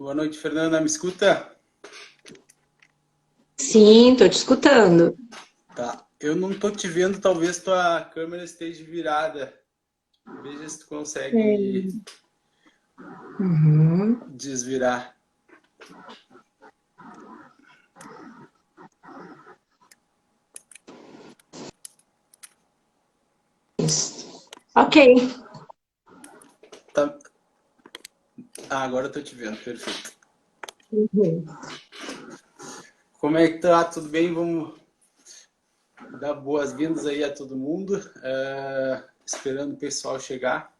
Boa noite, Fernanda. Me escuta? Sim, estou te escutando. Tá. Eu não tô te vendo, talvez tua câmera esteja virada. Veja se tu consegue Uhum. desvirar. Ok. Tá. Ah, agora eu tô te vendo, perfeito. Uhum. Como é que tá? Tudo bem? Vamos dar boas-vindas aí a todo mundo. Esperando o pessoal chegar.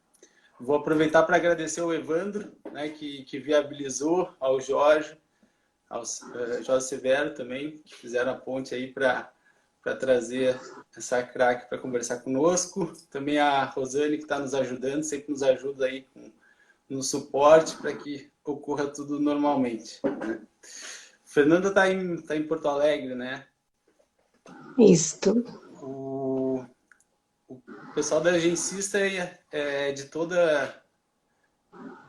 Vou aproveitar para agradecer ao Evandro, né, que viabilizou, ao Jorge, ao Jorge Severo também, que fizeram a ponte aí para trazer essa craque para conversar conosco. Também a Rosane, que está nos ajudando, sempre nos ajuda aí no suporte para que ocorra tudo normalmente, né? Fernanda tá em Porto Alegre, né? Isto. O pessoal da Agencista é de toda...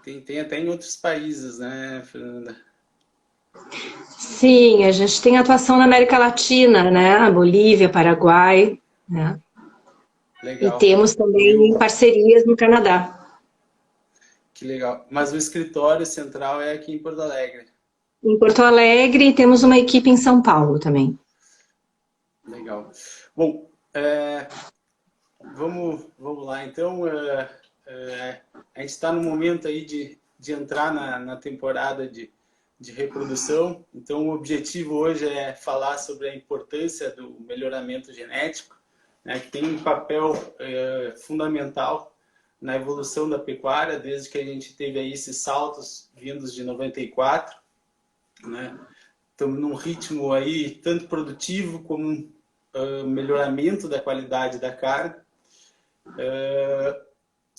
Tem até em outros países, né, Fernanda? Sim, a gente tem atuação na América Latina, né? Bolívia, Paraguai, né? E Legal. temos E também parcerias no Canadá. que legal. Mas o escritório central é aqui em Porto Alegre. Em Porto Alegre temos uma equipe em São Paulo também. Legal. Bom, vamos lá. Então, a gente está no momento aí de entrar na temporada de reprodução. Então, o objetivo hoje é falar sobre a importância do melhoramento genético, né, que tem um papel fundamental na evolução da pecuária, desde que a gente teve aí esses saltos vindos de 94, né? Estamos num ritmo aí tanto produtivo como melhoramento da qualidade da carne.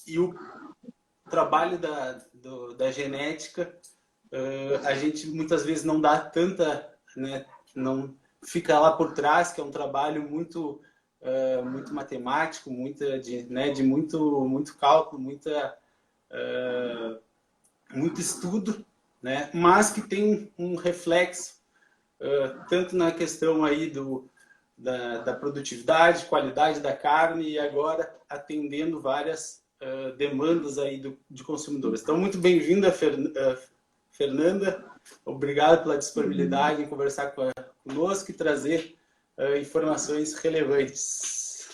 E o trabalho da genética, a gente muitas vezes não dá tanta, né, não fica lá por trás, que é um trabalho muito matemático, de muito cálculo, muito estudo, né, mas que tem um reflexo tanto na questão aí da produtividade, qualidade da carne e agora atendendo várias demandas aí de consumidores. Então, muito bem-vinda, Fernanda. Obrigado pela disponibilidade em conversar conosco e trazer informações relevantes.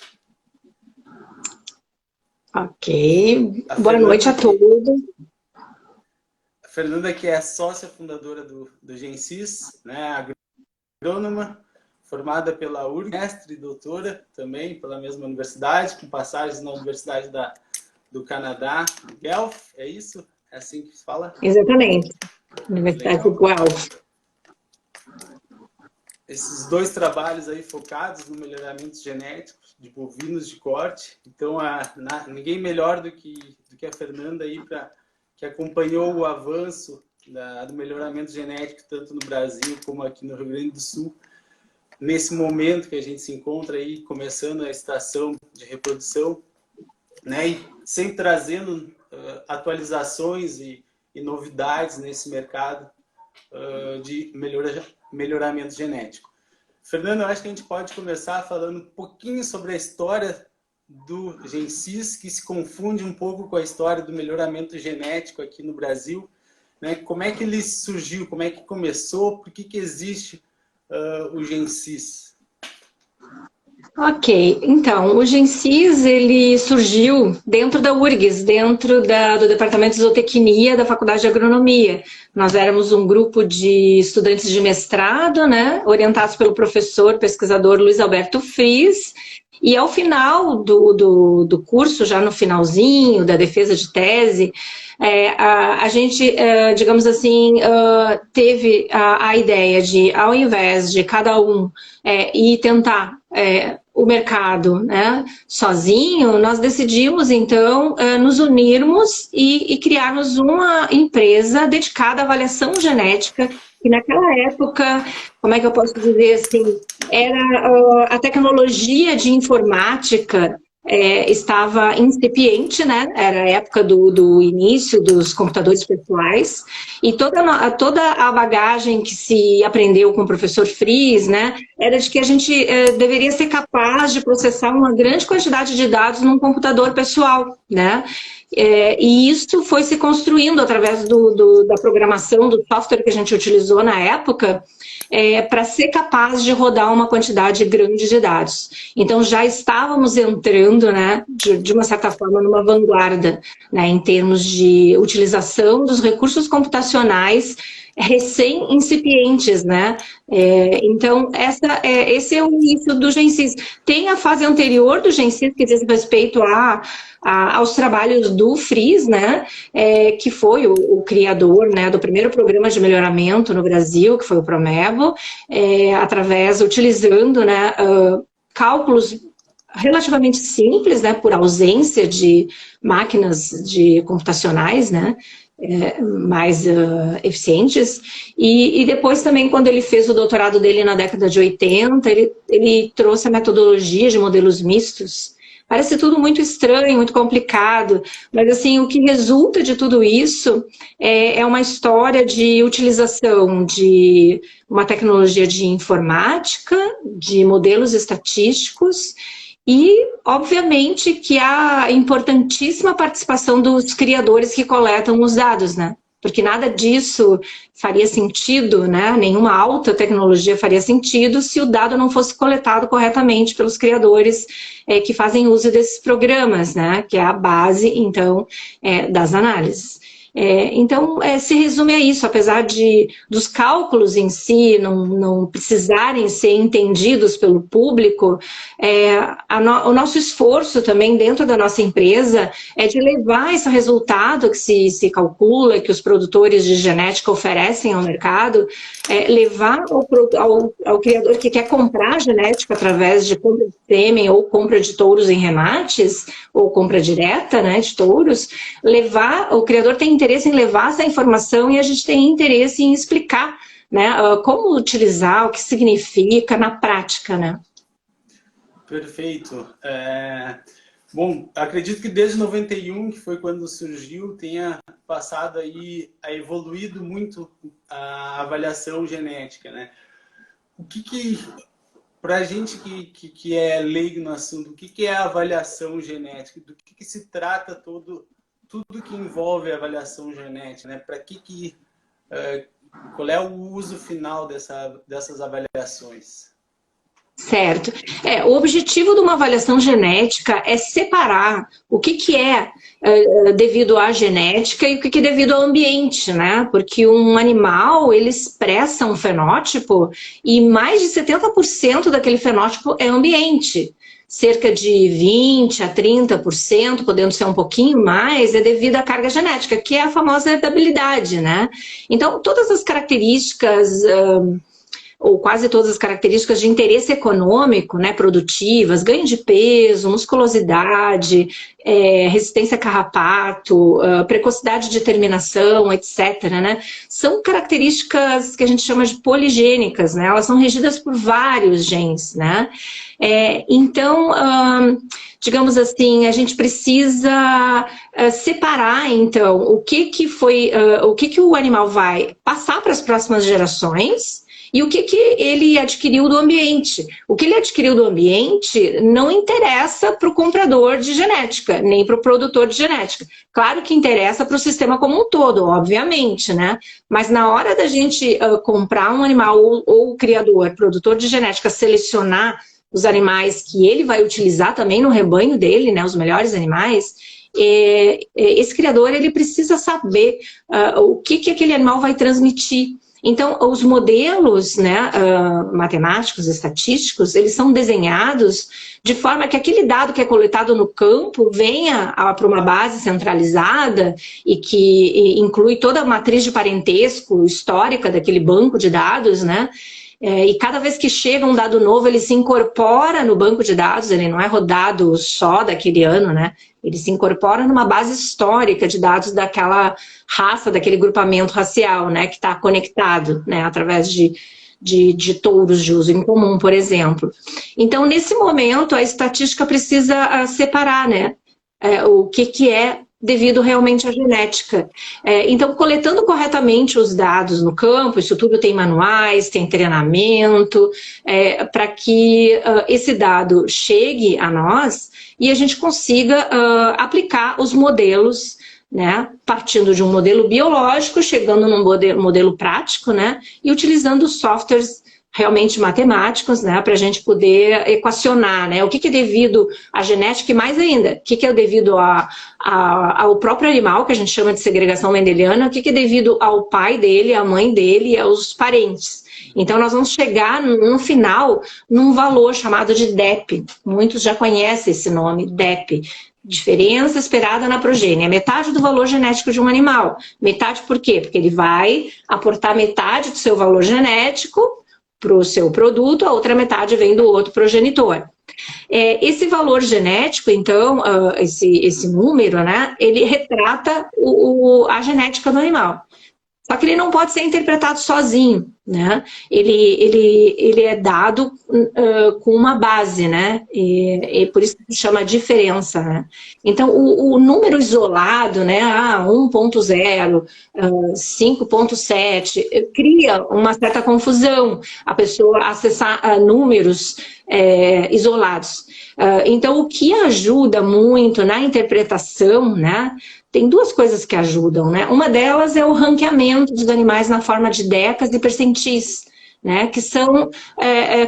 Ok. A Boa noite Fernanda a todos. a Fernanda que é sócia fundadora do Gensis, né, agrônoma, formada pela URG, mestre e doutora também pela mesma universidade, com passagens na Universidade do Canadá, Guelph, é isso? É assim que se fala? Exatamente. Universidade de Legal. Guelph. Esses dois trabalhos aí focados no melhoramento genético de bovinos de corte. Então, ninguém melhor do que a Fernanda aí que acompanhou o avanço do melhoramento genético tanto no Brasil como aqui no Rio Grande do Sul, nesse momento que a gente se encontra aí, começando a estação de reprodução, né, e sempre trazendo atualizações e novidades nesse mercado de melhoramento genético. Fernando, eu acho que a gente pode começar falando um pouquinho sobre a história do Gensis, que se confunde um pouco com a história do melhoramento genético aqui no Brasil, né? Como é que ele surgiu, como é que começou, por que existe o Gensis? Ok, então, o Gensis, ele surgiu dentro da URGS, dentro do Departamento de Zootecnia da Faculdade de Agronomia. Nós éramos um grupo de estudantes de mestrado, né, orientados pelo professor pesquisador Luiz Alberto Fries, e ao final do curso, já no finalzinho da defesa de tese, a gente, digamos assim, teve a ideia de, ao invés de cada um ir tentar o mercado, né, sozinho, nós decidimos, então, nos unirmos e criarmos uma empresa dedicada à avaliação genética, que naquela época, como é que eu posso dizer assim, era a tecnologia de informática estava incipiente, né? Era a época do início dos computadores pessoais, e toda a bagagem que se aprendeu com o professor Fries, né, era de que a gente deveria ser capaz de processar uma grande quantidade de dados num computador pessoal, né? E isso foi se construindo através da programação, do software que a gente utilizou na época, para ser capaz de rodar uma quantidade grande de dados. Então, já estávamos entrando, né, de uma certa forma, numa vanguarda, né, em termos de utilização dos recursos computacionais recém-incipientes, né? Então, esse é o início do GenSys. Tem a fase anterior do GenSys, que diz respeito aos trabalhos do Fries, né? Que foi o criador, né, do primeiro programa de melhoramento no Brasil, que foi o Promebo, utilizando, né, cálculos relativamente simples, né, por ausência de máquinas computacionais, né, mais eficientes, e depois também, quando ele fez o doutorado dele na década de 80, ele trouxe a metodologia de modelos mistos. Parece tudo muito estranho, muito complicado, mas assim, o que resulta de tudo isso é uma história de utilização de uma tecnologia de informática, de modelos estatísticos, e, obviamente, que há importantíssima participação dos criadores que coletam os dados, né? Porque nada disso faria sentido, né? Nenhuma alta tecnologia faria sentido se o dado não fosse coletado corretamente pelos criadores que fazem uso desses programas, né? Que é a base, então, das análises. Então, se resume a isso, apesar dos cálculos em si não precisarem ser entendidos pelo público, o nosso esforço também dentro da nossa empresa é de levar esse resultado que se calcula, que os produtores de genética oferecem ao mercado, levar ao criador que quer comprar genética através de compra de sêmen ou compra de touros em remates, ou compra direta, né, de touros, o criador tem interesse em levar essa informação e a gente tem interesse em explicar, né, como utilizar, o que significa na prática, né? Perfeito. Bom, acredito que desde 91, que foi quando surgiu, tenha passado aí, evoluído muito a avaliação genética, né? O que para a gente que é leigo no assunto, o que é a avaliação genética? Do que se trata tudo que envolve a avaliação genética, né? Qual é o uso final dessas avaliações? Certo. O objetivo de uma avaliação genética é separar o que é devido à genética e o que é devido ao ambiente, né? Porque um animal, ele expressa um fenótipo e mais de 70% daquele fenótipo é ambiente. Cerca de 20% a 30%, podendo ser um pouquinho mais, é devido à carga genética, que é a famosa herdabilidade, né? Então, todas as características ou quase todas as características de interesse econômico, né, produtivas, ganho de peso, musculosidade, resistência a carrapato, precocidade de terminação, etc., né, são características que a gente chama de poligênicas, né, elas são regidas por vários genes, né, então, digamos assim, a gente precisa separar, então, o que o animal vai passar para as próximas gerações e o que ele adquiriu do ambiente. O que ele adquiriu do ambiente não interessa para o comprador de genética, nem para o produtor de genética. Claro que interessa para o sistema como um todo, obviamente, né? Mas na hora da gente comprar um animal ou o criador, produtor de genética, selecionar os animais que ele vai utilizar também no rebanho dele, né? Os melhores animais, esse criador ele precisa saber o que aquele animal vai transmitir. Então, os modelos, né, matemáticos, estatísticos, eles são desenhados de forma que aquele dado que é coletado no campo venha para uma base centralizada e que inclui toda a matriz de parentesco histórica daquele banco de dados, né? E cada vez que chega um dado novo, ele se incorpora no banco de dados, ele não é rodado só daquele ano, né? Ele se incorpora numa base histórica de dados daquela raça, daquele grupamento racial, né? Que está conectado, né? Através de de touros de uso em comum, por exemplo. Então, nesse momento, a estatística precisa separar, né, o que é devido realmente à genética. Então, coletando corretamente os dados no campo, isso tudo tem manuais, tem treinamento, para que esse dado chegue a nós e a gente consiga aplicar os modelos, né, partindo de um modelo biológico, chegando num modelo prático, né, e utilizando softwares realmente matemáticos, né, para a gente poder equacionar, né, o que é devido à genética e mais ainda, o que é devido ao próprio animal, que a gente chama de segregação mendeliana, o que é devido ao pai dele, à mãe dele e aos parentes. Então, nós vamos chegar no final num valor chamado de DEP. Muitos já conhecem esse nome, DEP. Diferença esperada na progênie. É metade do valor genético de um animal. Metade por quê? Porque ele vai aportar metade do seu valor genético para o seu produto, a outra metade vem do outro progenitor. Esse valor genético, então, esse número, né, ele retrata a genética do animal. Só que ele não pode ser interpretado sozinho, né? Ele é dado com uma base, né? E por isso que se chama diferença, né? Então, o número isolado, né? 1.0, 5.7, cria uma certa confusão a pessoa acessar números isolados. Então, o que ajuda muito na interpretação, né? Tem duas coisas que ajudam, né? Uma delas é o ranqueamento dos animais na forma de decas e percentis, né? Que são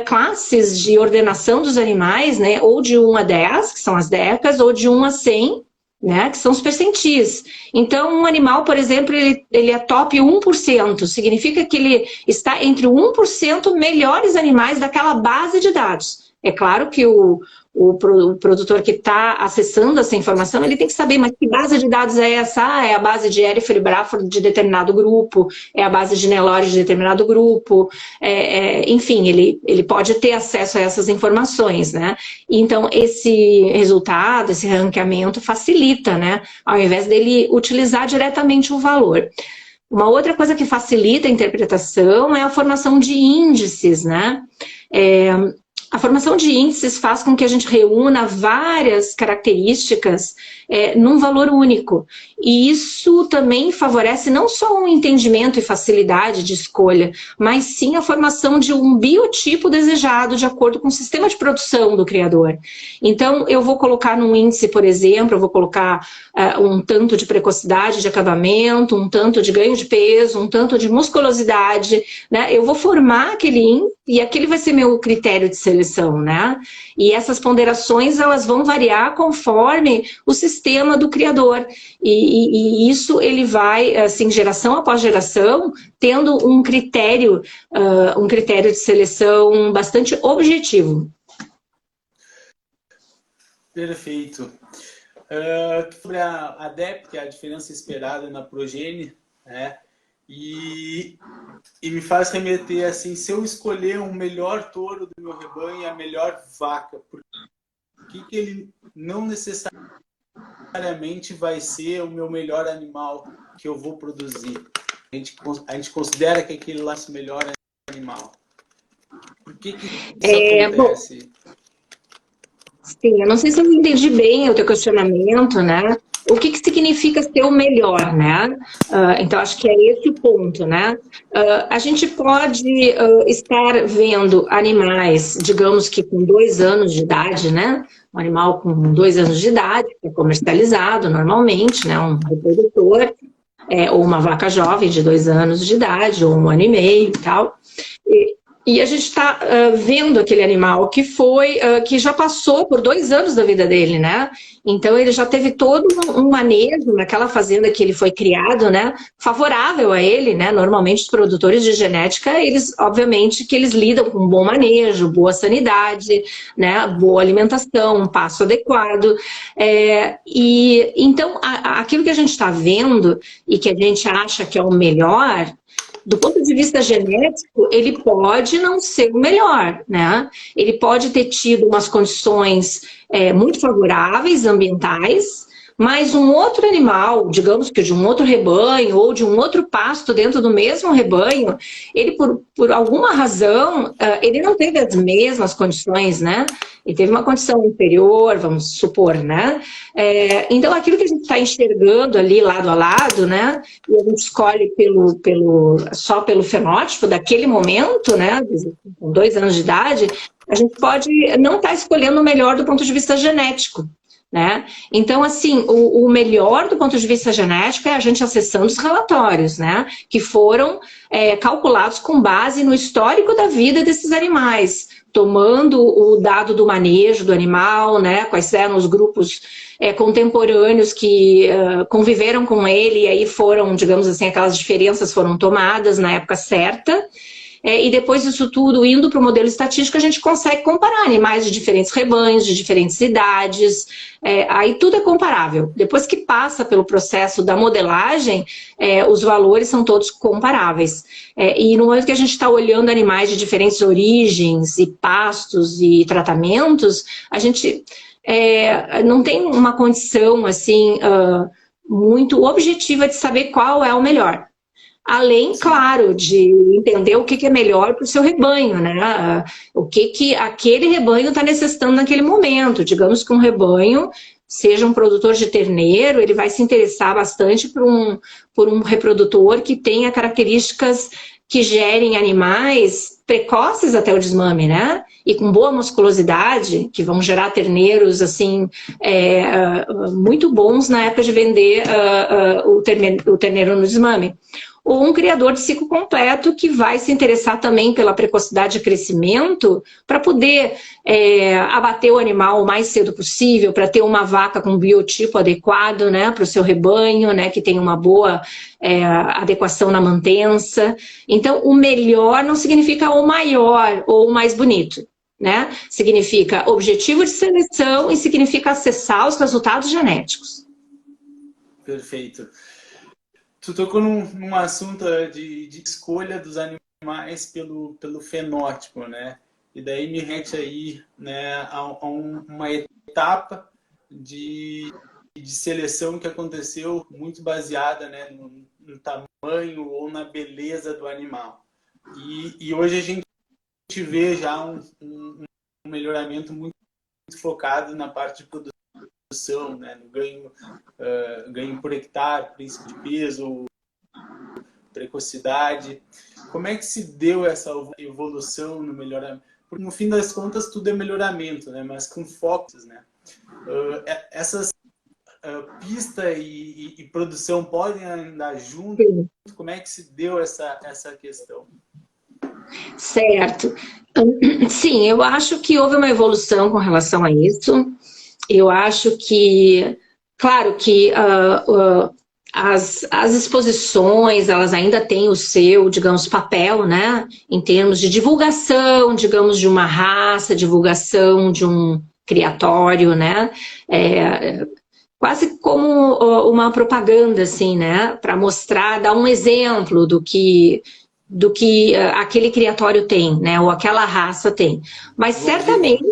classes de ordenação dos animais, né? Ou de 1 a 10, que são as decas, ou de 1 a 100, né? Que são os percentis. Então, um animal, por exemplo, ele é top 1%, significa que ele está entre 1% melhores animais daquela base de dados. É claro que o produtor que está acessando essa informação, ele tem que saber, mas que base de dados é essa? É a base de Erifer e Braford de determinado grupo, é a base de Nelore de determinado grupo, enfim, ele pode ter acesso a essas informações, né? Então, esse resultado, esse ranqueamento facilita, né? Ao invés dele utilizar diretamente o valor. Uma outra coisa que facilita a interpretação é a formação de índices, né? A formação de índices faz com que a gente reúna várias características num valor único. E isso também favorece não só um entendimento e facilidade de escolha, mas sim a formação de um biotipo desejado de acordo com o sistema de produção do criador. Então, eu vou colocar num índice, por exemplo, eu vou colocar um tanto de precocidade de acabamento, um tanto de ganho de peso, um tanto de musculosidade, né? Eu vou formar aquele índice e aquele vai ser meu critério de seleção, né? E essas ponderações, elas vão variar conforme o sistema do criador. E isso ele vai, assim, geração após geração, tendo um critério de seleção bastante objetivo. Perfeito. Sobre a DEP, que é a diferença esperada na progênie, né? E me faz remeter assim, se eu escolher um melhor touro do meu rebanho e a melhor vaca, por que ele não necessariamente vai ser o meu melhor animal que eu vou produzir? A gente considera que aquele lá é o melhor animal. Por que isso acontece? Bom, sim, eu não sei se eu entendi bem o teu questionamento, né? O que significa ser o melhor, né? Então, acho que é esse o ponto, né? A gente pode estar vendo animais, digamos que com 2 anos de idade, né? Um animal com 2 anos de idade, que é comercializado normalmente, né? Um reprodutor, ou uma vaca jovem de 2 anos de idade, ou 1 ano e meio e tal. E a gente está vendo aquele animal que já passou por 2 anos da vida dele, né? Então ele já teve todo um manejo naquela fazenda que ele foi criado, né? Favorável a ele, né? Normalmente os produtores de genética, obviamente que eles lidam com um bom manejo, boa sanidade, né? Boa alimentação, um pasto adequado. E então aquilo que a gente está vendo e que a gente acha que é o melhor, do ponto de vista genético, ele pode não ser o melhor, né? Ele pode ter tido umas condições muito favoráveis, ambientais, mas um outro animal, digamos que de um outro rebanho ou de um outro pasto dentro do mesmo rebanho, ele por alguma razão, ele não teve as mesmas condições, né? Ele teve uma condição inferior, vamos supor, né? Então, aquilo que a gente está enxergando ali lado a lado, né? E a gente escolhe só pelo fenótipo daquele momento, né? Com 2 anos de idade, a gente pode não estar escolhendo o melhor do ponto de vista genético. Né? Então, assim, o melhor do ponto de vista genético é a gente acessando os relatórios, né? Que foram calculados com base no histórico da vida desses animais, tomando o dado do manejo do animal, né? Quais eram os grupos contemporâneos que conviveram com ele, e aí foram, digamos assim, aquelas diferenças foram tomadas na época certa. E depois disso tudo, indo para o modelo estatístico, a gente consegue comparar animais de diferentes rebanhos, de diferentes idades, aí tudo é comparável. Depois que passa pelo processo da modelagem, os valores são todos comparáveis. E no momento que a gente está olhando animais de diferentes origens, e pastos, e tratamentos, a gente não tem uma condição assim, muito objetiva de saber qual é o melhor. Além, claro, de entender o que é melhor para o seu rebanho, né? O que aquele rebanho está necessitando naquele momento. Digamos que um rebanho seja um produtor de terneiro, ele vai se interessar bastante por um reprodutor que tenha características que gerem animais precoces até o desmame, né? E com boa musculosidade, que vão gerar terneiros, assim, muito bons na época de vender o terneiro no desmame. Ou um criador de ciclo completo que vai se interessar também pela precocidade de crescimento para poder abater o animal o mais cedo possível, para ter uma vaca com biotipo adequado, né, para o seu rebanho, né, que tem uma boa adequação na mantença. Então, o melhor não significa o maior ou o mais bonito, né? Significa objetivo de seleção e significa acessar os resultados genéticos. Perfeito. Tu tocou num assunto de escolha dos animais pelo fenótipo, né? E daí me remete aí, né, a uma etapa de seleção que aconteceu muito baseada, né, no tamanho ou na beleza do animal. E hoje a gente vê já um melhoramento muito focado na parte de produção, né, no ganho por hectare, príncipe de peso, precocidade. Como é que se deu essa evolução no melhoramento? Porque no fim das contas tudo é melhoramento, né, mas com focos, né? Essas pista e produção podem andar junto? Sim. Como é que se deu essa questão? Certo. Sim, eu acho que houve uma evolução com relação a isso. Eu acho que, claro que as exposições, elas ainda têm o seu, digamos, papel, né? Em termos de divulgação, digamos, de uma raça, divulgação de um criatório, né? Quase como uma propaganda, assim, né? Para mostrar, dar um exemplo do que aquele criatório tem, né? Ou aquela raça tem. Mas certamente...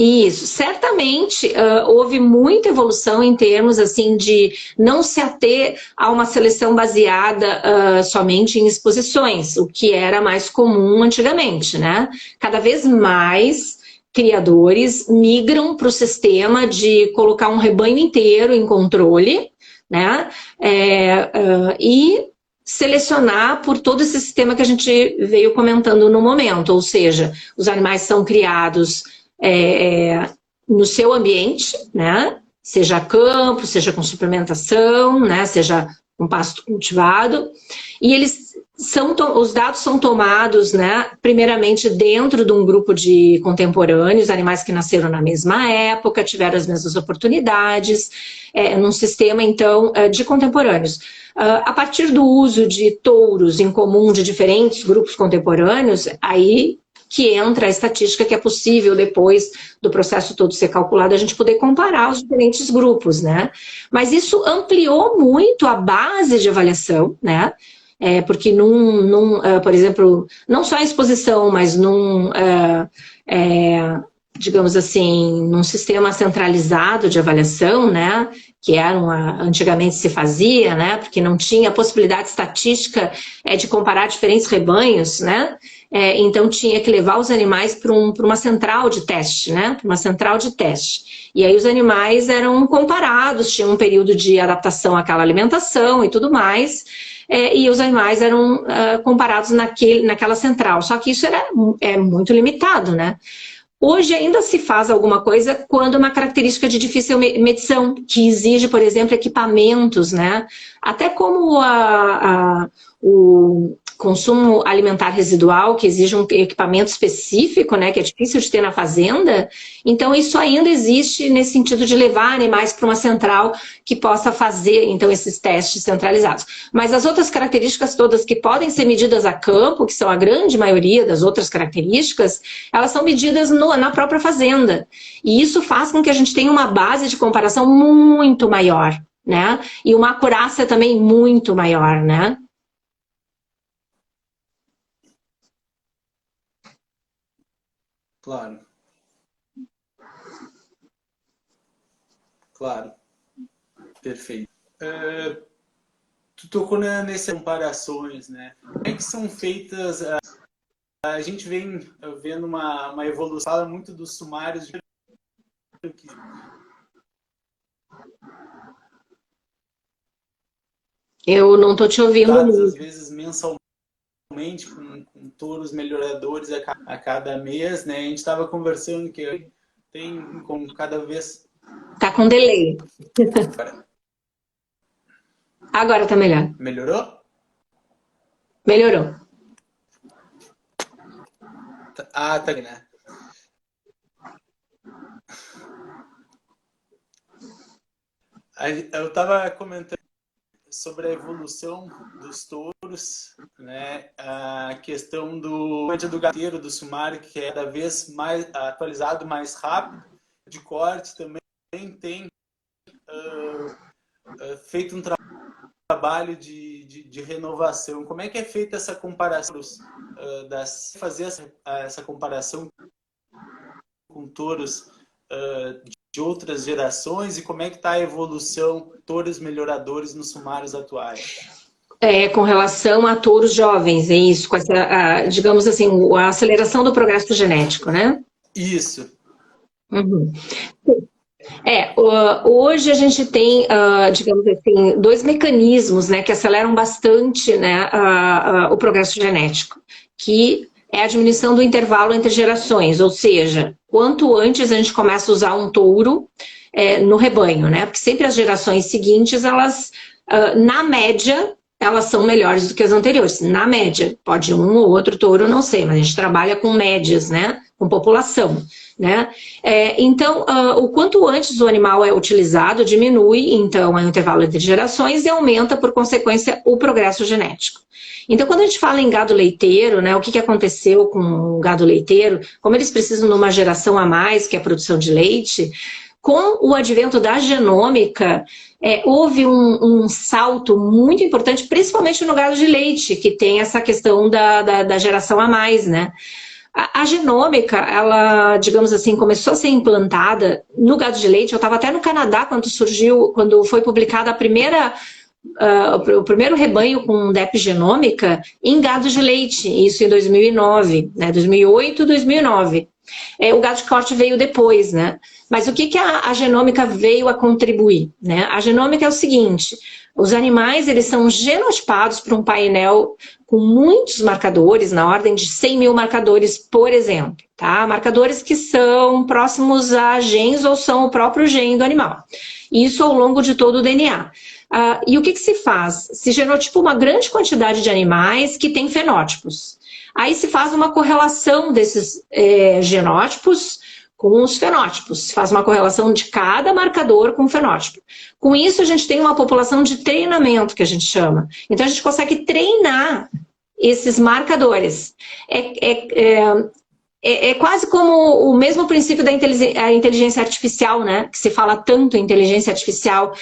Isso, certamente houve muita evolução em termos assim de não se ater a uma seleção baseada somente em exposições, o que era mais comum antigamente, né? Cada vez mais criadores migram para o sistema de colocar um rebanho inteiro em controle, né? E selecionar por todo esse sistema que a gente veio comentando no momento, ou seja, os animais são criados no seu ambiente, né? Seja campo, seja com suplementação, né? Seja com pasto cultivado, e os dados são tomados, né? Primeiramente dentro de um grupo de contemporâneos, animais que nasceram na mesma época, tiveram as mesmas oportunidades, num sistema então de contemporâneos. A partir do uso de touros em comum de diferentes grupos contemporâneos, aí que entra a estatística que é possível, depois do processo todo ser calculado, a gente poder comparar os diferentes grupos, né? Mas isso ampliou muito a base de avaliação, né? Porque por exemplo, não só a exposição, mas digamos assim, num sistema centralizado de avaliação, né, que antigamente se fazia, né, porque não tinha possibilidade estatística de comparar diferentes rebanhos, né, então tinha que levar os animais para uma central de teste, né, para uma central de teste. E aí os animais eram comparados, tinha um período de adaptação àquela alimentação e tudo mais, e os animais eram comparados naquela central. Só que isso é muito limitado, né? Hoje ainda se faz alguma coisa quando uma característica de difícil medição, que exige, por exemplo, equipamentos, né? Até como o consumo alimentar residual, que exige um equipamento específico, né, que é difícil de ter na fazenda. Então, isso ainda existe nesse sentido de levar animais para uma central que possa fazer, então, esses testes centralizados. Mas as outras características todas que podem ser medidas a campo, que são a grande maioria das outras características, elas são medidas na própria fazenda. E isso faz com que a gente tenha uma base de comparação muito maior, né? E uma acurácia também muito maior, né? Claro. Claro. Perfeito. Tu tocou nessas comparações, né? Como é que são feitas? A gente vem vendo uma evolução, fala muito dos sumários de Eu não estou te ouvindo. Às vezes mensalmente com touros melhoradores a cada mês, né? A gente estava conversando que tem como cada vez... Tá com delay. Agora tá melhor. Melhorou? Melhorou. Ah, tá, né? Eu estava comentando sobre a evolução dos touros, né? A questão do gateiro, do sumário, que é cada vez mais atualizado, mais rápido, de corte também tem feito um trabalho de renovação. Como é que é feita essa comparação, fazer essa comparação com touros de outras gerações e como é que está a evolução touros melhoradores nos sumários atuais? Com relação a touros jovens, é isso, com essa, digamos assim, a aceleração do progresso genético, né? Isso. Uhum. Hoje a gente tem, digamos assim, dois mecanismos, né, que aceleram bastante, né, o progresso genético, que é a diminuição do intervalo entre gerações, ou seja, quanto antes a gente começa a usar um touro no rebanho, né, porque sempre as gerações seguintes, elas, na média, elas são melhores do que as anteriores, na média, pode um ou outro touro, não sei, mas a gente trabalha com médias, né, com população, né? Então, o quanto antes o animal é utilizado, diminui, então, o intervalo entre gerações e aumenta, por consequência, o progresso genético. Então, quando a gente fala em gado leiteiro, né, o que aconteceu com o gado leiteiro, como eles precisam de uma geração a mais, que é a produção de leite, com o advento da genômica, houve um salto muito importante, principalmente no gado de leite, que tem essa questão da geração a mais, né? A genômica, ela, digamos assim, começou a ser implantada no gado de leite. Eu estava até no Canadá quando foi publicada o primeiro rebanho com DEP genômica em gado de leite, isso em 2009, né, 2008, 2009. O gado de corte veio depois, né? Mas o que a genômica veio a contribuir, né? A genômica é o seguinte: os animais, eles são genotipados para um painel com muitos marcadores, na ordem de 100 mil marcadores, por exemplo, tá? Marcadores que são próximos a genes ou são o próprio gene do animal. Isso ao longo de todo o DNA. E o que se faz? Se genotipa uma grande quantidade de animais que têm fenótipos. Aí se faz uma correlação desses genótipos com os fenótipos. Se faz uma correlação de cada marcador com o fenótipo. Com isso, a gente tem uma população de treinamento, que a gente chama. Então, a gente consegue treinar esses marcadores. é quase como o mesmo princípio da inteligência artificial, né? Que se fala tanto em inteligência artificial.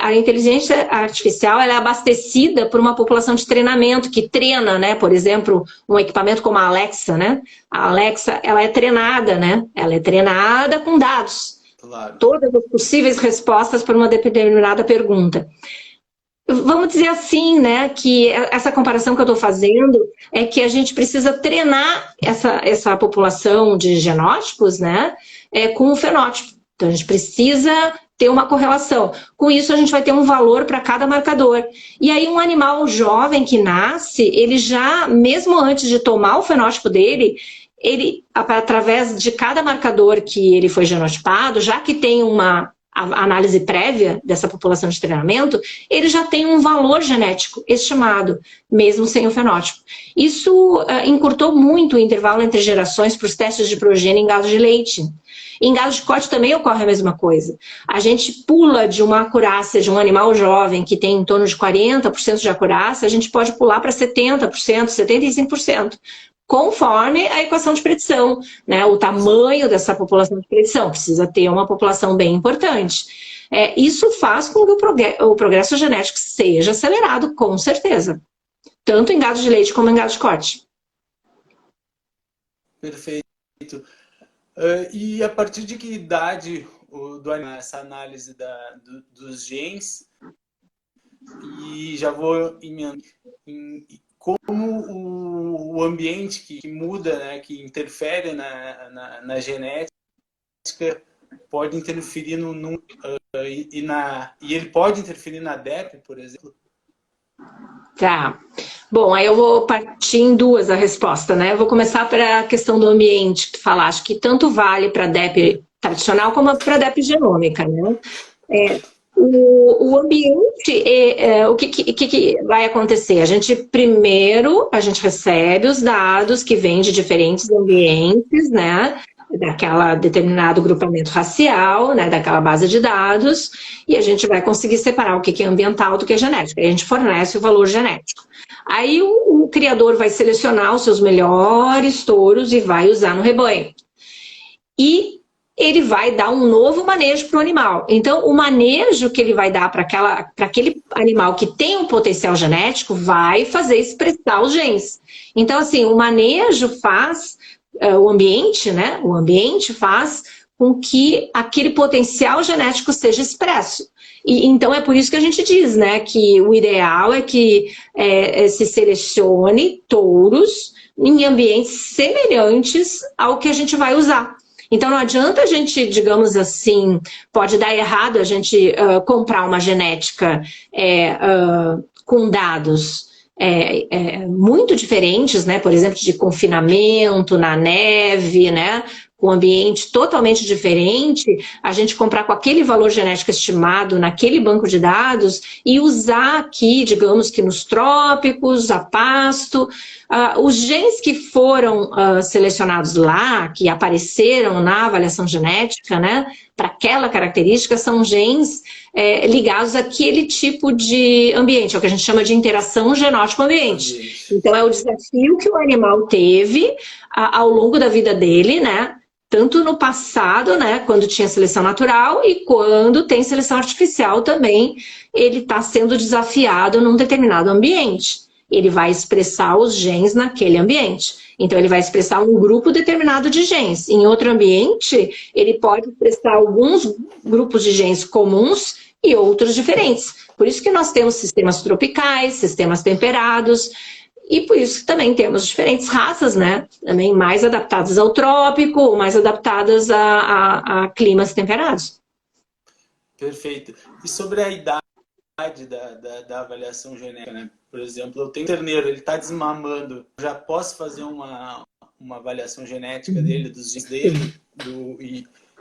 A inteligência artificial ela é abastecida por uma população de treinamento que treina, né? Por exemplo, um equipamento como a Alexa, né? A Alexa, ela é treinada, né? Ela é treinada com dados. Claro. Todas as possíveis respostas para uma determinada pergunta. Vamos dizer assim, né, que essa comparação que eu estou fazendo é que a gente precisa treinar essa população de genótipos, né, com o fenótipo. Então, a gente precisa ter uma correlação. Com isso, a gente vai ter um valor para cada marcador. E aí, um animal jovem que nasce, ele já, mesmo antes de tomar o fenótipo dele, ele, através de cada marcador que ele foi genotipado, já que tem uma análise prévia dessa população de treinamento, ele já tem um valor genético estimado, mesmo sem o fenótipo. Isso encurtou muito o intervalo entre gerações para os testes de progênie em gado de leite. Em gado de corte também ocorre a mesma coisa. A gente pula de uma acurácia de um animal jovem que tem em torno de 40% de acurácia, a gente pode pular para 70%, 75%. Conforme a equação de predição, né? O tamanho dessa população de predição. Precisa ter uma população bem importante. Isso faz com que o progresso genético seja acelerado, com certeza. Tanto em gado de leite como em gado de corte. Perfeito. E a partir de que idade essa análise dos genes? E já vou como o ambiente que muda, né, que interfere na genética, pode interferir e ele pode interferir na DEP, por exemplo? Tá. Bom, aí eu vou partir em duas a resposta, né? Eu vou começar para a questão do ambiente, que tu falaste, que tanto vale para a DEP tradicional como para a DEP genômica, né? O ambiente, o que vai acontecer? Primeiro, a gente recebe os dados que vêm de diferentes ambientes, né? Daquela determinado grupamento racial, né? Daquela base de dados, e a gente vai conseguir separar o que é ambiental do que é genético. Aí a gente fornece o valor genético. Aí o criador vai selecionar os seus melhores touros e vai usar no rebanho. E ele vai dar um novo manejo para o animal. Então, o manejo que ele vai dar para aquele animal que tem um potencial genético vai fazer expressar os genes. Então, assim, o manejo faz, o ambiente, né? O ambiente faz com que aquele potencial genético seja expresso. E, então, é por isso que a gente diz, né? Que o ideal é que se selecione touros em ambientes semelhantes ao que a gente vai usar. Então, não adianta a gente, digamos assim, pode dar errado a gente comprar uma genética com dados muito diferentes, né? Por exemplo, de confinamento na neve, né? Com ambiente totalmente diferente, a gente comprar com aquele valor genético estimado naquele banco de dados e usar aqui, digamos que nos trópicos, a pasto, os genes que foram selecionados lá, que apareceram na avaliação genética, né, para aquela característica, são genes ligados àquele tipo de ambiente, é o que a gente chama de interação genótipo-ambiente. Então, é o desafio que o animal teve ao longo da vida dele, né, tanto no passado, né, quando tinha seleção natural e quando tem seleção artificial também, ele está sendo desafiado num determinado ambiente. Ele vai expressar os genes naquele ambiente. Então, ele vai expressar um grupo determinado de genes. Em outro ambiente, ele pode expressar alguns grupos de genes comuns e outros diferentes. Por isso que nós temos sistemas tropicais, sistemas temperados, e por isso que também temos diferentes raças, né? Também mais adaptadas ao trópico, mais adaptadas a climas temperados. Perfeito. E sobre a idade da avaliação genética, né? Por exemplo, eu tenho um terneiro, ele está desmamando, já posso fazer uma avaliação genética dele, dos genes dele,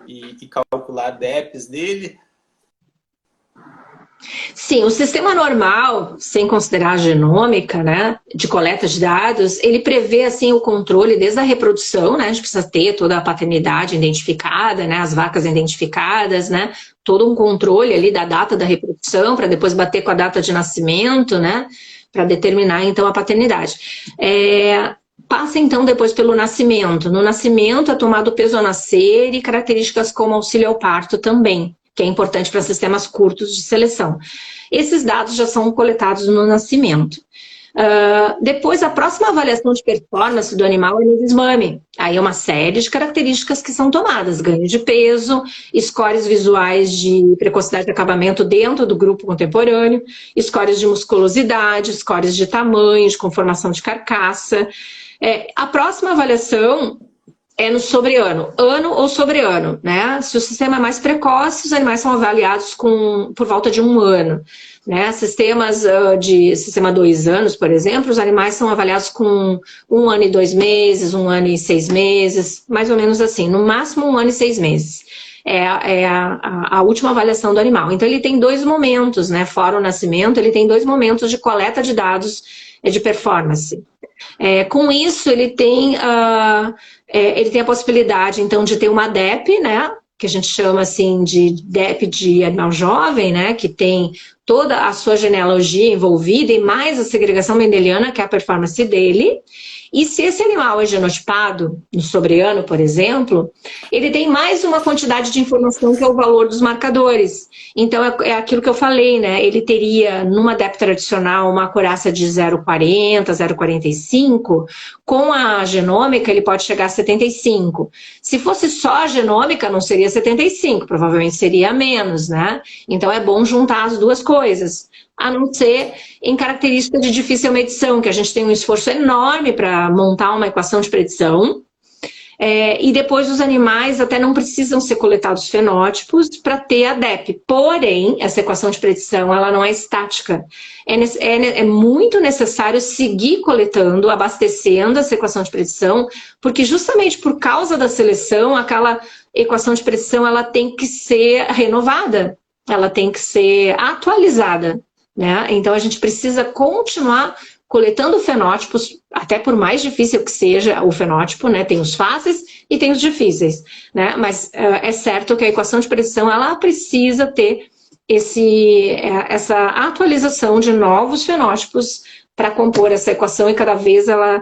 e calcular DEPs dele? Sim, o sistema normal, sem considerar a genômica, né, de coleta de dados, ele prevê assim o controle desde a reprodução, né, a gente precisa ter toda a paternidade identificada, né, as vacas identificadas, né, todo um controle ali da data da reprodução para depois bater com a data de nascimento, né, para determinar então a paternidade. Passa então depois pelo nascimento. No nascimento é tomado o peso ao nascer e características como auxílio ao parto também, que é importante para sistemas curtos de seleção. Esses dados já são coletados no nascimento. Depois, a próxima avaliação de performance do animal é no desmame. Aí é uma série de características que são tomadas: ganho de peso, scores visuais de precocidade de acabamento dentro do grupo contemporâneo, scores de musculosidade, scores de tamanho, de conformação de carcaça. A próxima avaliação é no sobreano, ano ou sobreano, né? Se o sistema é mais precoce, os animais são avaliados por volta de 1 ano. Né? Sistemas de sistema 2 anos, por exemplo, os animais são avaliados com 1 ano e 2 meses, 1 ano e 6 meses, mais ou menos assim, no máximo 1 ano e 6 meses. É a última avaliação do animal. Então ele tem 2 momentos, né? Fora o nascimento, ele tem 2 momentos de coleta de dados de performance. Com isso, ele tem a possibilidade, então, de ter uma DEP, né? Que a gente chama assim de DEP de animal jovem, né? Que tem toda a sua genealogia envolvida e mais a segregação mendeliana, que é a performance dele. E se esse animal é genotipado, no sobreano, por exemplo, ele tem mais uma quantidade de informação que é o valor dos marcadores. Então, é aquilo que eu falei, né? Ele teria, numa DEP tradicional, uma acurácia de 0,40, 0,45. Com a genômica, ele pode chegar a 75. Se fosse só a genômica, não seria 75, provavelmente seria menos, né? Então, é bom juntar as duas coisas. A não ser em características de difícil medição, que a gente tem um esforço enorme para montar uma equação de predição. E depois os animais até não precisam ser coletados fenótipos para ter a DEP. Porém, essa equação de predição ela não é estática. É muito necessário seguir coletando, abastecendo essa equação de predição, porque justamente por causa da seleção, aquela equação de predição ela tem que ser renovada, ela tem que ser atualizada. Né? Então, a gente precisa continuar coletando fenótipos, até por mais difícil que seja o fenótipo, né? Tem os fáceis e tem os difíceis. Né? Mas é certo que a equação de predição ela precisa ter essa atualização de novos fenótipos para compor essa equação e cada vez ela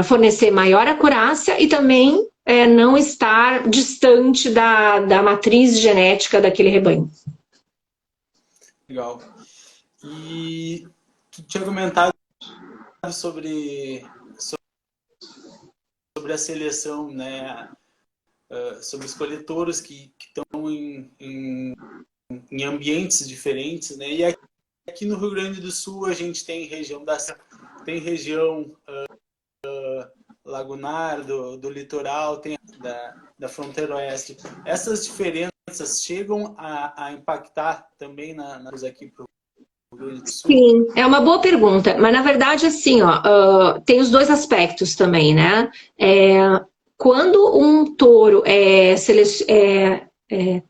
fornecer maior acurácia e também não estar distante da matriz genética daquele rebanho. Legal. E tu tinha comentado sobre a seleção, né? Sobre os coletores que estão em ambientes diferentes, né? E aqui no Rio Grande do Sul a gente tem região lagunar, do litoral, tem da fronteira oeste. Essas diferenças chegam a impactar também aqui para o Rio Grande do Sul? Sim, é uma boa pergunta, mas na verdade assim, tem os 2 aspectos também, né? Quando um touro é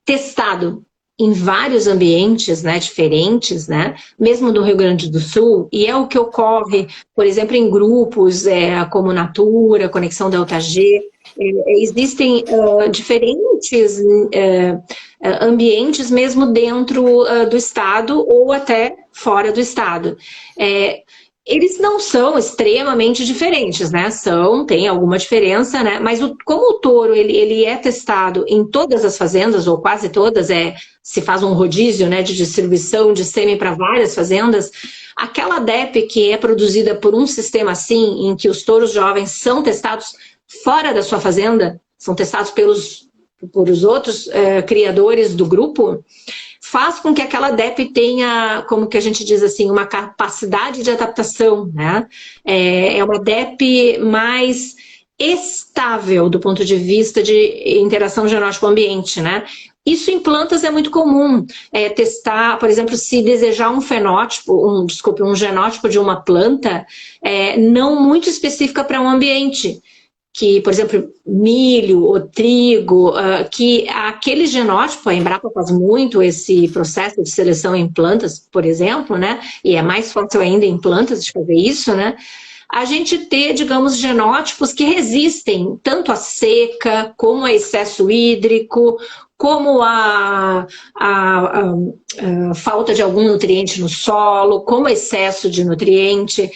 testado em vários ambientes, né, diferentes, né, mesmo no Rio Grande do Sul, e é o que ocorre, por exemplo, em grupos como Natura, Conexão Delta G, existem diferentes ambientes mesmo dentro do estado ou até fora do estado. Eles não são extremamente diferentes, né? Tem alguma diferença, né? Mas como o touro ele é testado em todas as fazendas, ou quase todas, se faz um rodízio, né, de distribuição de sêmen para várias fazendas, aquela DEP que é produzida por um sistema assim, em que os touros jovens são testados fora da sua fazenda, são testados por os outros criadores do grupo, faz com que aquela DEP tenha, como que a gente diz assim, uma capacidade de adaptação, né? É uma DEP mais estável do ponto de vista de interação genótipo-ambiente, né? Isso em plantas é muito comum, testar, por exemplo, se desejar um genótipo de uma planta não muito específica para um ambiente, que, por exemplo, milho ou trigo, que aquele genótipo, a Embrapa faz muito esse processo de seleção em plantas, por exemplo, né? E é mais fácil ainda em plantas de fazer isso, né? A gente ter, digamos, genótipos que resistem tanto à seca, como a excesso hídrico, como a falta de algum nutriente no solo, como excesso de nutriente.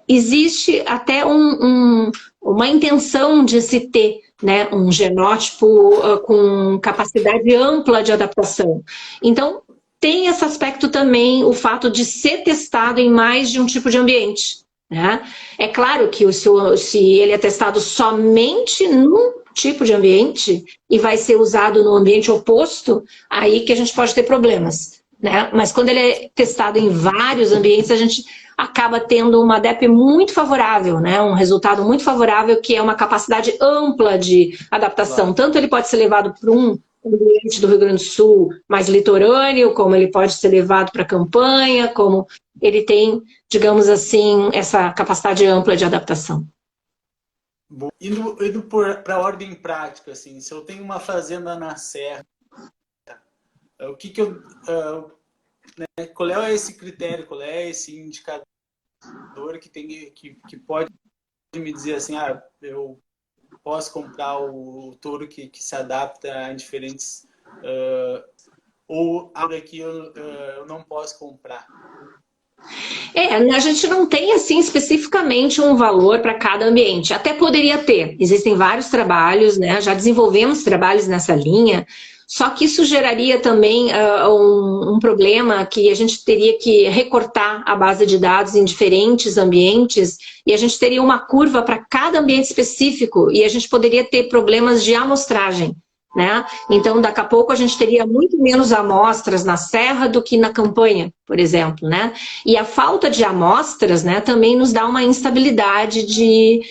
Existe até uma intenção de se ter, né, um genótipo com capacidade ampla de adaptação. Então, tem esse aspecto também, o fato de ser testado em mais de um tipo de ambiente, né? É claro que se ele é testado somente num tipo de ambiente e vai ser usado no ambiente oposto, aí que a gente pode ter problemas, né? Mas quando ele é testado em vários ambientes, a gente acaba tendo uma DEP muito favorável, né? Um resultado muito favorável, que é uma capacidade ampla de adaptação. Claro. Tanto ele pode ser levado para um ambiente do Rio Grande do Sul mais litorâneo, como ele pode ser levado para a campanha, como ele tem, digamos assim, essa capacidade ampla de adaptação. Indo para a ordem prática, assim, se eu tenho uma fazenda na serra, o que eu... né, qual é esse critério, qual é esse indicador que pode me dizer assim, eu posso comprar o touro que se adapta a diferentes... ou algo aqui eu não posso comprar? A gente não tem assim especificamente um valor para cada ambiente. Até poderia ter. Existem vários trabalhos, né? Já desenvolvemos trabalhos nessa linha. Só que isso geraria também um problema que a gente teria que recortar a base de dados em diferentes ambientes e a gente teria uma curva para cada ambiente específico e a gente poderia ter problemas de amostragem. Né? Então, daqui a pouco a gente teria muito menos amostras na serra do que na campanha, por exemplo, né? E a falta de amostras, né, também nos dá uma instabilidade de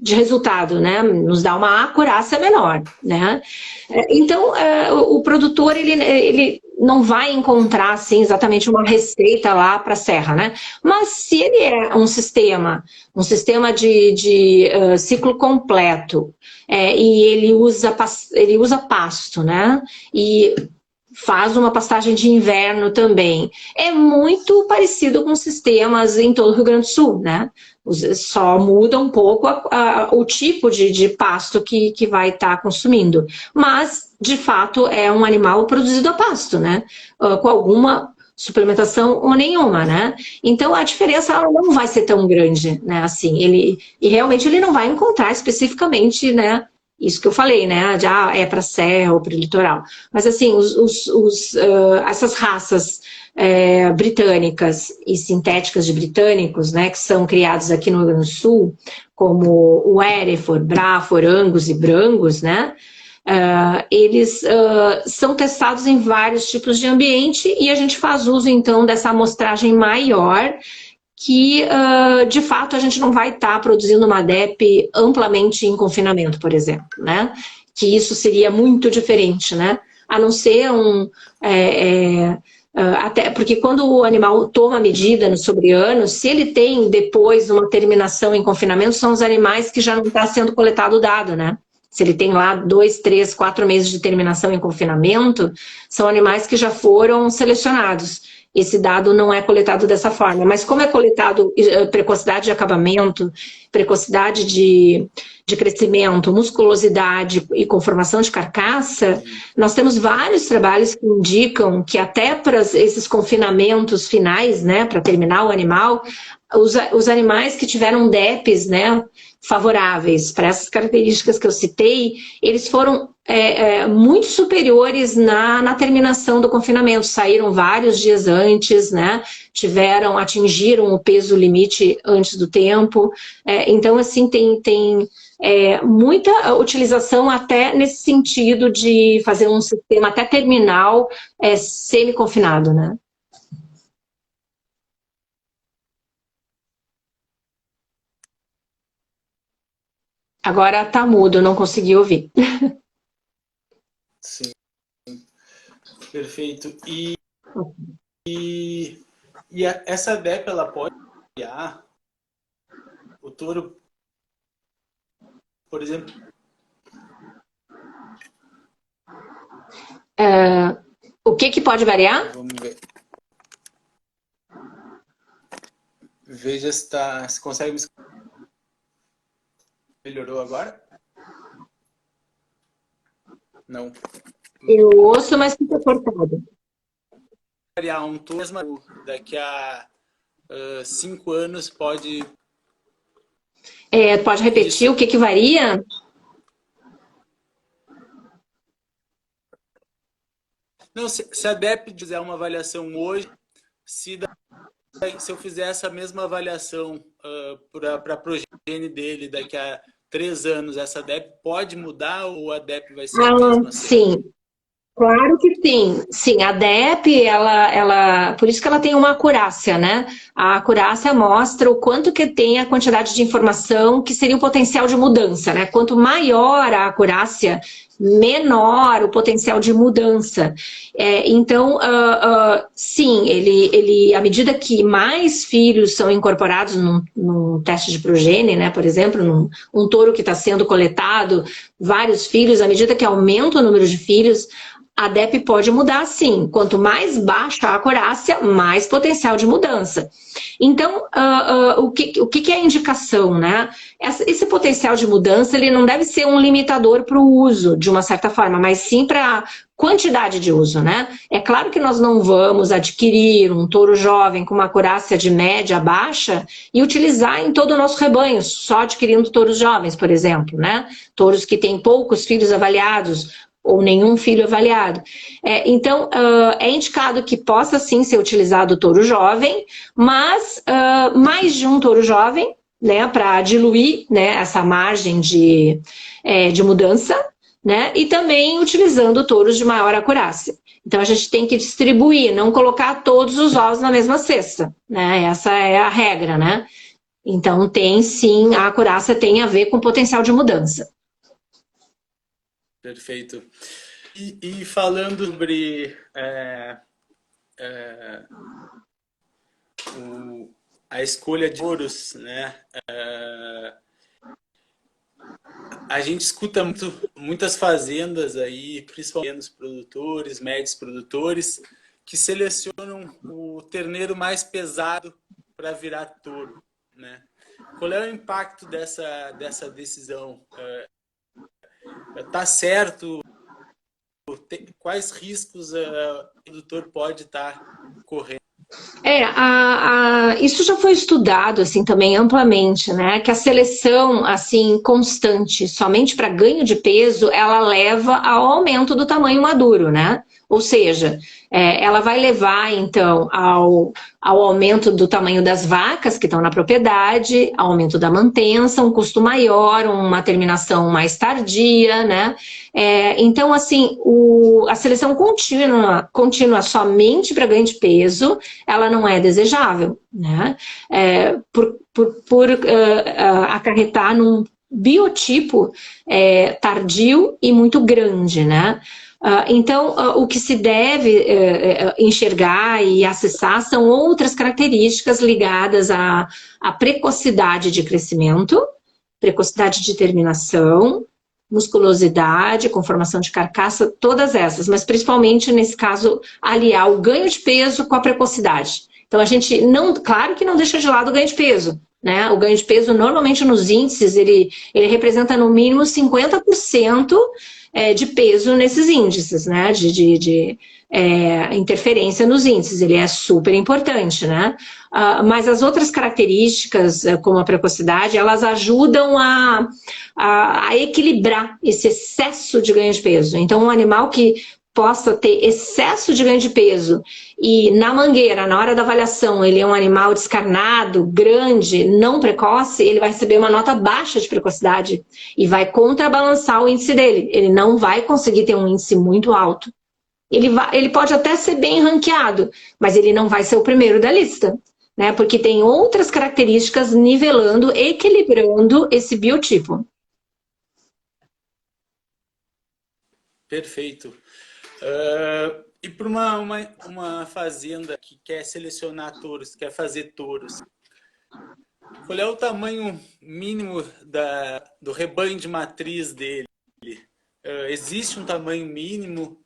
resultado, né? Nos dá uma acurácia menor, né? Então, o produtor, ele não vai encontrar, assim, exatamente uma receita lá para a serra, né? Mas se ele é um sistema de ciclo completo, e ele usa pasto, né? E faz uma pastagem de inverno também. É muito parecido com sistemas em todo o Rio Grande do Sul, né? Só muda um pouco o tipo de pasto que vai estar consumindo. Mas, de fato, é um animal produzido a pasto, né? Com alguma suplementação ou nenhuma, né? Então a diferença ela não vai ser tão grande, né? Assim, e realmente ele não vai encontrar especificamente, né? Isso que eu falei, né? É para serra ou para o litoral. Mas assim, essas raças britânicas e sintéticas de britânicos, né? Que são criados aqui no Rio Grande do Sul, como o Hereford, Braford, Angus e Brangus, né? Eles são testados em vários tipos de ambiente e a gente faz uso, então, dessa amostragem maior que, de fato, a gente não vai estar produzindo uma DEP amplamente em confinamento, por exemplo, né? Que isso seria muito diferente, né? A não ser até porque quando o animal toma medida no sobreano, se ele tem depois uma terminação em confinamento, são os animais que já não está sendo coletado o dado, né? Se ele tem lá 2, 3, 4 meses de terminação em confinamento, são animais que já foram selecionados. Esse dado não é coletado dessa forma. Mas como é coletado precocidade de acabamento, precocidade de crescimento, musculosidade e conformação de carcaça, nós temos vários trabalhos que indicam que até para esses confinamentos finais, né, para terminar o animal, os animais que tiveram DEPs, né, favoráveis para essas características que eu citei, eles foram muito superiores na terminação do confinamento, saíram vários dias antes, né? Atingiram o peso limite antes do tempo, então assim tem muita utilização até nesse sentido de fazer um sistema até terminal semi-confinado, né? Agora tá mudo, não consegui ouvir. Sim, perfeito. Essa DEP, ela pode variar? O touro, por exemplo... O que pode variar? Vamos ver. Veja se consegue me... Melhorou agora? Não. Eu ouço, mas fica cortado. Variar um touro, daqui a 5 anos pode... Pode repetir Isso. o que que varia? Não, se a DEP fizer uma avaliação hoje, se, se eu fizer essa mesma avaliação para a progenie dele daqui a 3 anos, essa DEP pode mudar ou a DEP vai ser a Ah, mesma sempre? sim. Claro que sim. Sim, a DEP, por isso que ela tem uma acurácia, né? A acurácia mostra o quanto que tem a quantidade de informação que seria o potencial de mudança, né? Quanto maior a acurácia, menor o potencial de mudança. Então, sim, à medida que mais filhos são incorporados num teste de progênie, né? Por exemplo, um touro que está sendo coletado, vários filhos, à medida que aumenta o número de filhos, a DEP pode mudar sim. Quanto mais baixa a acurácia, mais potencial de mudança. Então, o que é a indicação, né? Esse potencial de mudança, ele não deve ser um limitador para o uso, de uma certa forma, mas sim para a quantidade de uso, né? É claro que nós não vamos adquirir um touro jovem com uma acurácia de média baixa e utilizar em todo o nosso rebanho, só adquirindo touros jovens, por exemplo, né? Touros que têm poucos filhos avaliados, ou nenhum filho avaliado. Então, é indicado que possa sim ser utilizado o touro jovem, mas mais de um touro jovem, né, para diluir, né, essa margem de mudança, né, e também utilizando touros de maior acurácia. Então, a gente tem que distribuir, não colocar todos os ovos na mesma cesta, né, essa é a regra, né. Então, tem sim, a acurácia tem a ver com potencial de mudança. Perfeito. E falando sobre é, a escolha de touros, né? A gente escuta muitas fazendas aí, principalmente os produtores, médios produtores, que selecionam o terneiro mais pesado para virar touro, né? Qual é o impacto dessa decisão? Tá certo? Quais riscos o produtor pode estar correndo? Isso já foi estudado assim também amplamente, né? Que a seleção assim constante, somente para ganho de peso, ela leva ao aumento do tamanho maduro, né? Ou seja, ela vai levar então ao aumento do tamanho das vacas que estão na propriedade, aumento da mantença, um custo maior, uma terminação mais tardia, né? Então, assim, a seleção contínua somente para ganho de peso, ela não é desejável, né? Por acarretar num biotipo tardio e muito grande, né? Então, o que se deve enxergar e acessar são outras características ligadas à precocidade de crescimento, precocidade de terminação, musculosidade, conformação de carcaça, todas essas, mas principalmente nesse caso aliar o ganho de peso com a precocidade. Então a gente não, claro que não deixa de lado o ganho de peso, né? O ganho de peso normalmente nos índices ele representa no mínimo 50% de peso nesses índices, né? De interferência nos índices, ele é super importante, né? Mas as outras características, como a precocidade, elas ajudam a equilibrar esse excesso de ganho de peso. Então, um animal que possa ter excesso de ganho de peso e na mangueira, na hora da avaliação, ele é um animal descarnado, grande, não precoce, ele vai receber uma nota baixa de precocidade e vai contrabalançar o índice dele. Ele não vai conseguir ter um índice muito alto. Ele pode até ser bem ranqueado, mas ele não vai ser o primeiro da lista, né? Porque tem outras características nivelando, equilibrando esse biotipo. Perfeito. E para uma fazenda que quer selecionar touros, quer fazer touros, qual é o tamanho mínimo do rebanho de matriz dele? Existe um tamanho mínimo?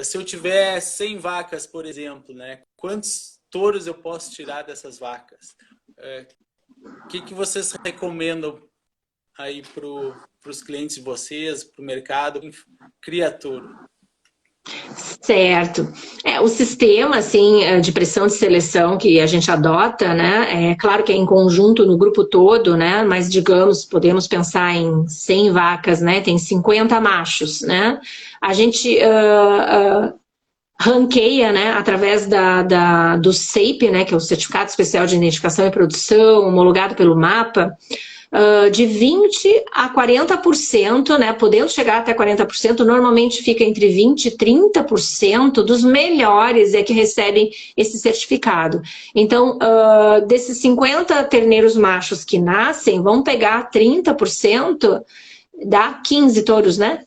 Se eu tiver 100 vacas, por exemplo, né, quantos touros eu posso tirar dessas vacas? O que vocês recomendam aí para os clientes de vocês, para o mercado, cria touro? Certo. O sistema, assim, de pressão de seleção que a gente adota, né, é claro que é em conjunto no grupo todo, né, mas digamos, podemos pensar em 100 vacas, né, tem 50 machos, né, a gente ranqueia, né, através do CEIP, né, que é o Certificado Especial de Identificação e Produção, homologado pelo MAPA, de 20% a 40%, né, podendo chegar até 40%, normalmente fica entre 20% e 30% dos melhores que recebem esse certificado. Então, desses 50 terneiros machos que nascem, vão pegar 30%, dá 15 touros, né?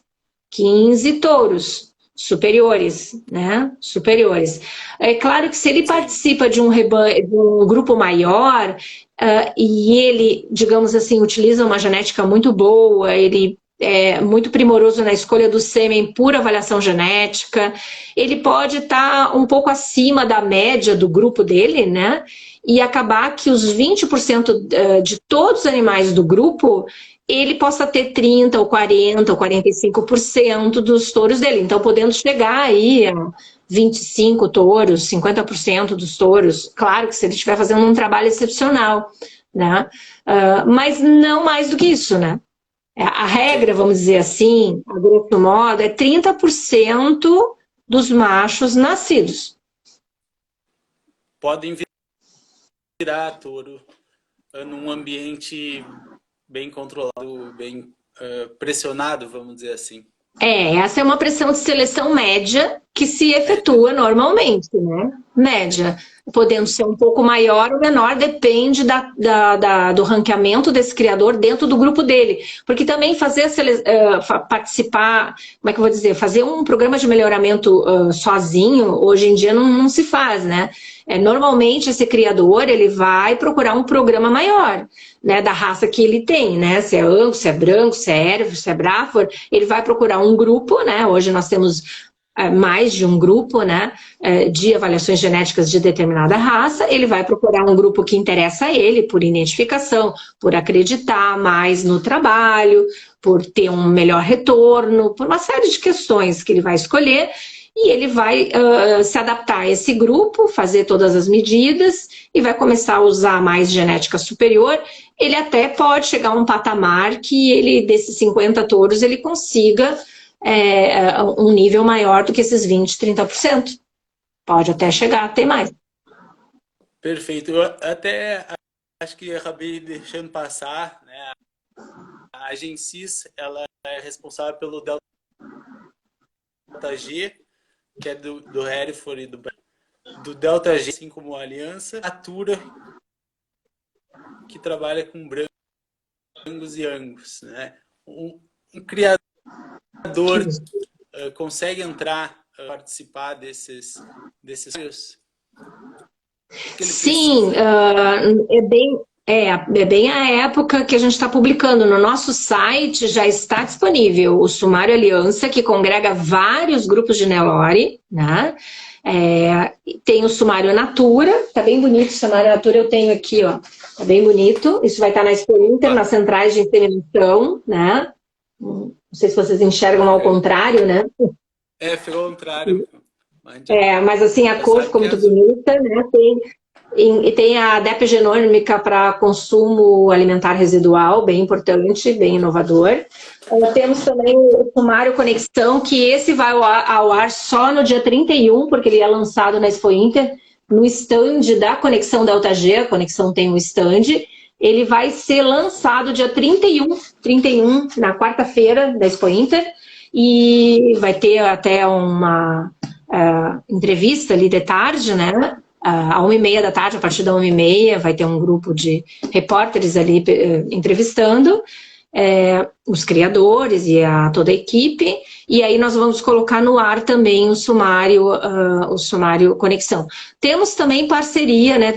15 touros superiores, né? Superiores. É claro que se ele participa de um grupo maior, e ele, digamos assim, utiliza uma genética muito boa, ele é muito primoroso na escolha do sêmen por avaliação genética, ele pode estar um pouco acima da média do grupo dele, né? E acabar que os 20% de todos os animais do grupo ele possa ter 30% ou 40% ou 45% dos touros dele. Então, podendo chegar aí a 25 touros, 50% dos touros. Claro que se ele estiver fazendo um trabalho excepcional, né? Mas não mais do que isso, né? A regra, vamos dizer assim, a grosso modo, é 30% dos machos nascidos. Podem virar touro num ambiente bem controlado, bem pressionado, vamos dizer assim. Essa é uma pressão de seleção média que se efetua normalmente, né? Média. Podendo ser um pouco maior ou menor, depende do ranqueamento desse criador dentro do grupo dele. Porque também fazer participar, como é que eu vou dizer, fazer um programa de melhoramento sozinho, hoje em dia não se faz, né? Normalmente esse criador, ele vai procurar um programa maior, né, da raça que ele tem, né? Se é Angus, se é branco, se é Hereford, se é Braford, ele vai procurar um grupo, né? Hoje nós temos mais de um grupo, né, de avaliações genéticas de determinada raça, ele vai procurar um grupo que interessa a ele por identificação, por acreditar mais no trabalho, por ter um melhor retorno, por uma série de questões que ele vai escolher, e ele vai se adaptar a esse grupo, fazer todas as medidas e vai começar a usar mais genética superior. Ele até pode chegar a um patamar que ele, desses 50 touros, ele consiga um nível maior do que esses 20%, 30%. Pode até chegar a ter mais. Perfeito. Eu até acho que acabei deixando passar, né? A Gensis, ela é responsável pelo Delta G, que é do Hereford e do Delta G, assim como a Aliança. A Natura, que trabalha com brancos e angus, né? Um criador consegue entrar, participar desses Sim, é bem a época que a gente está publicando. No nosso site já está disponível o Sumário Aliança, que congrega vários grupos de Nelore, né? Tem o Sumário Natura, tá bem bonito o Sumário Natura, eu tenho aqui, ó, tá bem bonito. Isso vai estar na Expo Inter, nas centrais de inseminação, né? Não sei se vocês enxergam ao contrário, né? Ficou ao contrário. Mas assim, a cor ficou muito bonita, né? Tem a DEP genômica para consumo alimentar residual, bem importante, bem inovador. Temos também o Sumário Conexão, que esse vai ao ar só no dia 31, porque ele é lançado na Expo Inter, no stand da Conexão Delta G, a Conexão tem um stand. Ele vai ser lançado dia 31 na quarta-feira da Expo Inter, e vai ter até uma entrevista ali de tarde, né? À 1h30 da tarde, a partir da 1h30, vai ter um grupo de repórteres ali entrevistando os criadores e toda a equipe, e aí nós vamos colocar no ar também o sumário Conexão. Temos também parceria, né?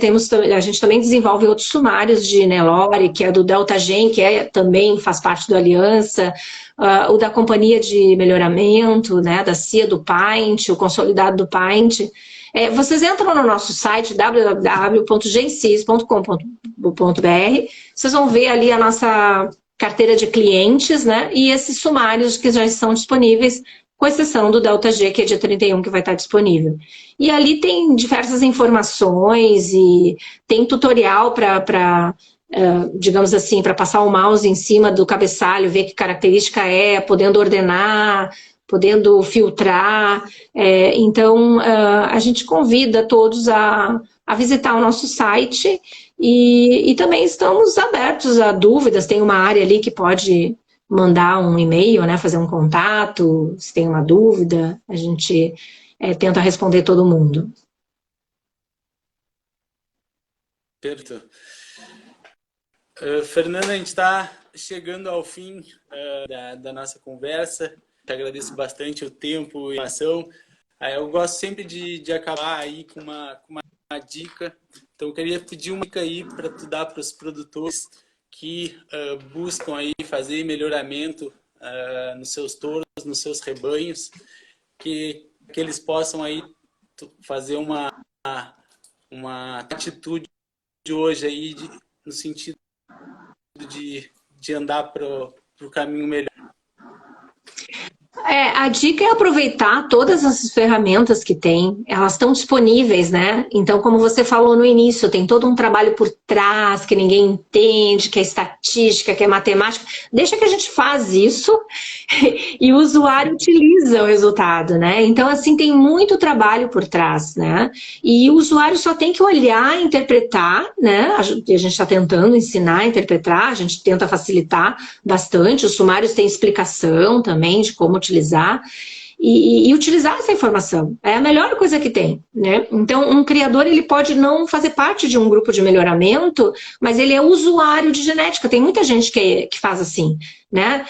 A gente também desenvolve outros sumários de Nelore, que é do Delta Gen, que também faz parte do Aliança, o da Companhia de Melhoramento, né? Da CIA do Paint, o consolidado do Paint. Vocês entram no nosso site www.gensis.com.br, vocês vão ver ali a nossa carteira de clientes, né? E esses sumários que já estão disponíveis com exceção do Delta G, que é dia 31, que vai estar disponível. E ali tem diversas informações e tem tutorial para digamos assim, para passar o mouse em cima do cabeçalho, ver que característica é, podendo ordenar, podendo filtrar. Então, a gente convida todos a visitar o nosso site e também estamos abertos a dúvidas. Tem uma área ali que pode mandar um e-mail, né, fazer um contato, se tem uma dúvida, a gente tenta responder todo mundo. Perfeito. Fernanda, a gente está chegando ao fim da nossa conversa. Te agradeço bastante o tempo e a ação. Eu gosto sempre de acabar aí com uma dica. Então, eu queria pedir uma dica aí para tu dar para os produtores que buscam aí fazer melhoramento nos seus touros, nos seus rebanhos, que eles possam aí fazer uma atitude de hoje aí no sentido de andar para o caminho melhor. A dica é aproveitar todas essas ferramentas que tem, elas estão disponíveis, né? Então, como você falou no início, tem todo um trabalho por trás que ninguém entende, que é estatística, que é matemática. Deixa que a gente faz isso e o usuário utiliza o resultado, né? Então, assim, tem muito trabalho por trás, né? E o usuário só tem que olhar, interpretar, né? A gente está tentando ensinar a interpretar, a gente tenta facilitar bastante. Os sumários têm explicação também de como utilizar e utilizar essa informação. É a melhor coisa que tem, né? Então, um criador, ele pode não fazer parte de um grupo de melhoramento, mas ele é usuário de genética. Tem muita gente que faz assim, né?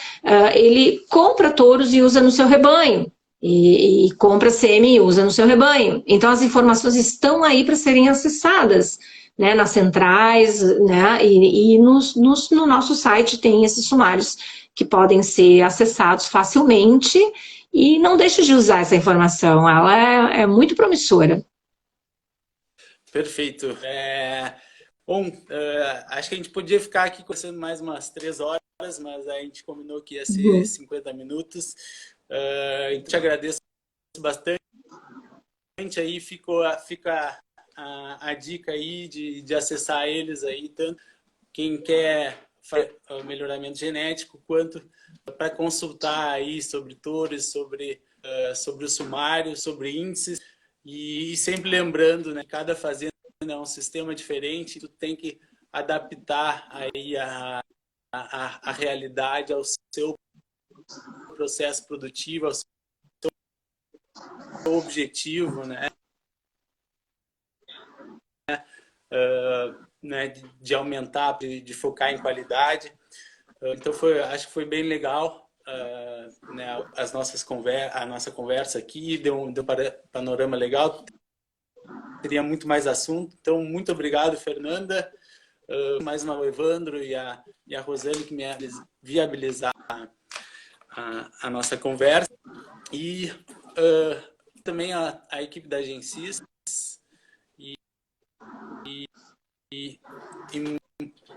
Ele compra touros e usa no seu rebanho. E compra sêmen e usa no seu rebanho. Então, as informações estão aí para serem acessadas, né, nas centrais, né, e no nosso site tem esses sumários que podem ser acessados facilmente e não deixe de usar essa informação, ela é muito promissora. Perfeito. Bom, acho que a gente podia ficar aqui conversando mais umas 3 horas, mas a gente combinou que ia ser 50 minutos. Então, te agradeço bastante. Aí fica a dica aí de acessar eles aí, tanto quem quer melhoramento genético, quanto para consultar aí sobre touros, sobre o sumário, sobre índices, e sempre lembrando, né, cada fazenda é um sistema diferente, tu tem que adaptar aí a realidade ao seu processo produtivo, ao seu objetivo, né? De aumentar, de focar em qualidade. Então, acho que foi bem legal né, a nossa conversa aqui, deu um panorama legal. Teria muito mais assunto. Então, muito obrigado, Fernanda. Mais uma, o Evandro e a Rosane, que me viabilizaram a nossa conversa. E também a equipe da Gensis. E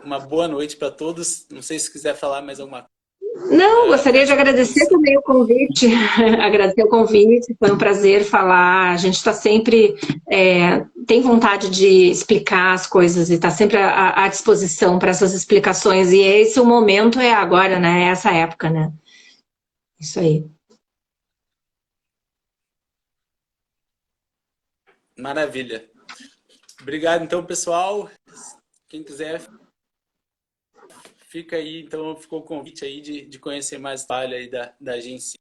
uma boa noite para todos. Não sei se quiser falar mais alguma coisa. Não, gostaria de agradecer também o convite, agradecer o convite, foi um prazer falar, a gente está sempre, tem vontade de explicar as coisas e está sempre à disposição para essas explicações, e esse o momento é agora, né, é essa época, né, isso aí. Maravilha. Obrigado, então, pessoal, quem quiser... Fica aí, então ficou o convite aí de conhecer mais o trabalho aí da agência.